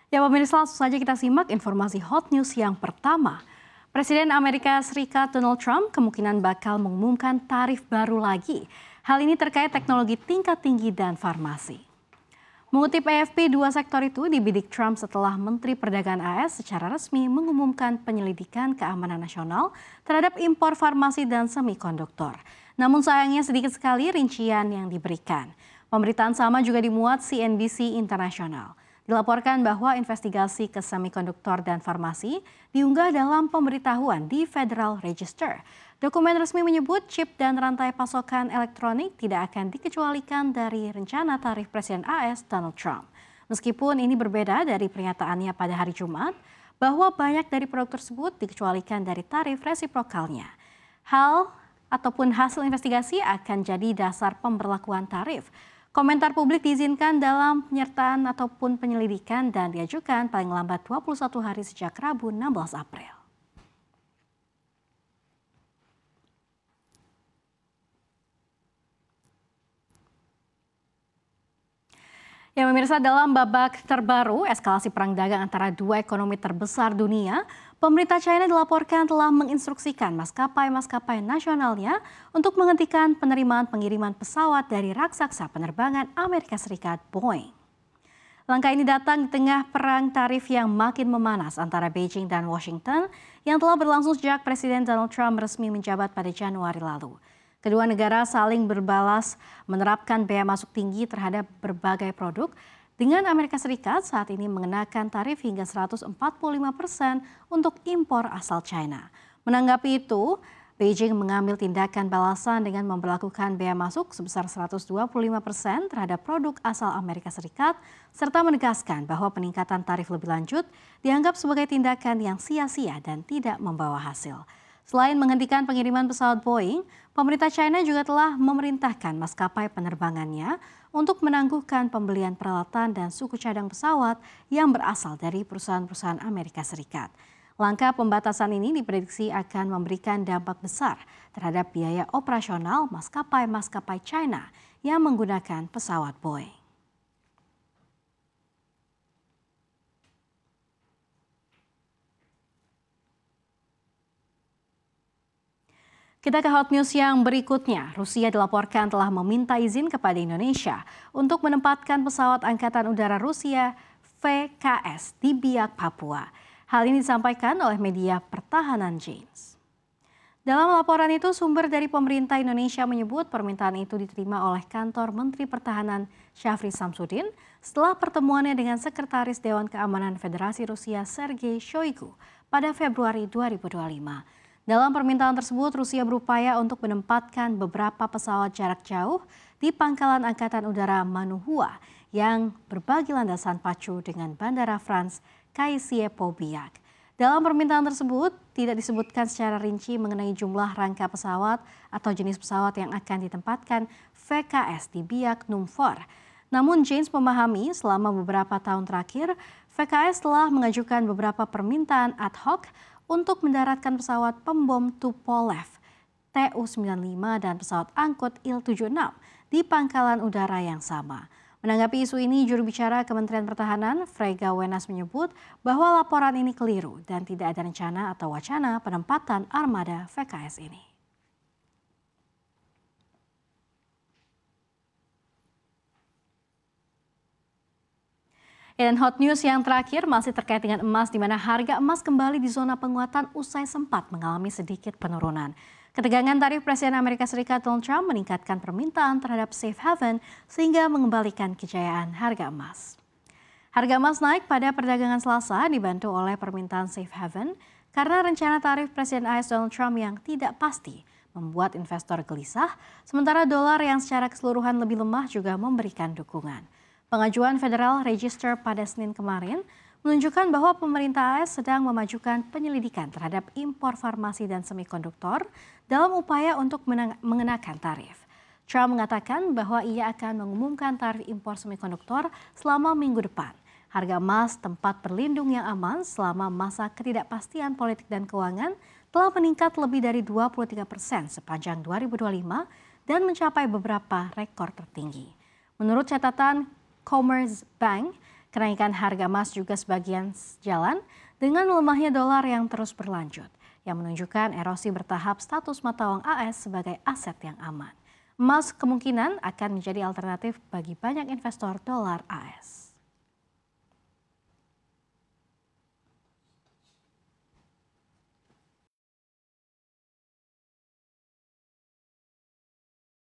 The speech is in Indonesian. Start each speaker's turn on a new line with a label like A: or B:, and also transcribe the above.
A: Ya pemirsa, langsung saja kita simak informasi hot news yang pertama. Presiden Amerika Serikat Donald Trump kemungkinan bakal mengumumkan tarif baru lagi. Hal ini terkait teknologi tingkat tinggi dan farmasi. Mengutip AFP, dua sektor itu dibidik Trump setelah Menteri Perdagangan AS secara resmi mengumumkan penyelidikan keamanan nasional terhadap impor farmasi dan semikonduktor. Namun sayangnya sedikit sekali rincian yang diberikan. Pemberitaan sama juga dimuat CNBC International. Dilaporkan bahwa investigasi ke semikonduktor dan farmasi diunggah dalam pemberitahuan di Federal Register. Dokumen resmi menyebut chip dan rantai pasokan elektronik tidak akan dikecualikan dari rencana tarif Presiden AS Donald Trump. Meskipun ini berbeda dari pernyataannya pada hari Jumat, bahwa banyak dari produk tersebut dikecualikan dari tarif resiprokalnya. Hal ataupun hasil investigasi akan jadi dasar pemberlakuan tarif. Komentar publik diizinkan dalam penyertaan ataupun penyelidikan dan diajukan paling lambat 21 hari sejak Rabu 16 April. Ya pemirsa, dalam babak terbaru eskalasi perang dagang antara dua ekonomi terbesar dunia, pemerintah China dilaporkan telah menginstruksikan maskapai-maskapai nasionalnya untuk menghentikan penerimaan pengiriman pesawat dari raksasa penerbangan Amerika Serikat Boeing. Langkah ini datang di tengah perang tarif yang makin memanas antara Beijing dan Washington yang telah berlangsung sejak Presiden Donald Trump resmi menjabat pada Januari lalu. Kedua negara saling berbalas menerapkan bea masuk tinggi terhadap berbagai produk, dengan Amerika Serikat saat ini mengenakan tarif hingga 145% untuk impor asal China. Menanggapi itu, Beijing mengambil tindakan balasan dengan memberlakukan bea masuk sebesar 125% terhadap produk asal Amerika Serikat, serta menegaskan bahwa peningkatan tarif lebih lanjut dianggap sebagai tindakan yang sia-sia dan tidak membawa hasil. Selain menghentikan pengiriman pesawat Boeing, pemerintah China juga telah memerintahkan maskapai penerbangannya untuk menangguhkan pembelian peralatan dan suku cadang pesawat yang berasal dari perusahaan-perusahaan Amerika Serikat. Langkah pembatasan ini diprediksi akan memberikan dampak besar terhadap biaya operasional maskapai-maskapai China yang menggunakan pesawat Boeing. Kita ke hot news yang berikutnya. Rusia dilaporkan telah meminta izin kepada Indonesia untuk menempatkan pesawat Angkatan Udara Rusia VKS di Biak, Papua. Hal ini disampaikan oleh media pertahanan Janes. Dalam laporan itu, sumber dari pemerintah Indonesia menyebut permintaan itu diterima oleh kantor Menteri Pertahanan Syafri Samsudin setelah pertemuannya dengan Sekretaris Dewan Keamanan Federasi Rusia Sergei Shoigu pada Februari 2025. Dalam permintaan tersebut, Rusia berupaya untuk menempatkan beberapa pesawat jarak jauh di pangkalan Angkatan Udara Manuhua yang berbagi landasan pacu dengan Bandara Frans Kaisiepo Biak. Dalam permintaan tersebut, tidak disebutkan secara rinci mengenai jumlah rangka pesawat atau jenis pesawat yang akan ditempatkan VKS di Biak Numfor. Namun Janes memahami selama beberapa tahun terakhir, VKS telah mengajukan beberapa permintaan ad hoc untuk mendaratkan pesawat pembom Tupolev Tu-95 dan pesawat angkut Il-76 di pangkalan udara yang sama. Menanggapi isu ini, juru bicara Kementerian Pertahanan, Frega Wenas menyebut bahwa laporan ini keliru dan tidak ada rencana atau wacana penempatan armada VKS ini. Dan hot news yang terakhir masih terkait dengan emas, di mana harga emas kembali di zona penguatan usai sempat mengalami sedikit penurunan. Ketegangan tarif Presiden Amerika Serikat Donald Trump meningkatkan permintaan terhadap safe haven sehingga mengembalikan kejayaan harga emas. Harga emas naik pada perdagangan Selasa dibantu oleh permintaan safe haven karena rencana tarif Presiden AS Donald Trump yang tidak pasti membuat investor gelisah, sementara dolar yang secara keseluruhan lebih lemah juga memberikan dukungan. Pengajuan Federal Register pada Senin kemarin menunjukkan bahwa pemerintah AS sedang memajukan penyelidikan terhadap impor farmasi dan semikonduktor dalam upaya untuk mengenakan tarif. Trump mengatakan bahwa ia akan mengumumkan tarif impor semikonduktor selama minggu depan. Harga emas, tempat berlindung yang aman selama masa ketidakpastian politik dan keuangan, telah meningkat lebih dari 23% sepanjang 2025 dan mencapai beberapa rekor tertinggi. Menurut catatan Commerce Bank, Kenaikan harga emas juga sebagian jalan dengan melemahnya dolar yang terus berlanjut, yang menunjukkan erosi bertahap status mata uang AS sebagai aset yang aman. Emas kemungkinan akan menjadi alternatif bagi banyak investor dolar AS.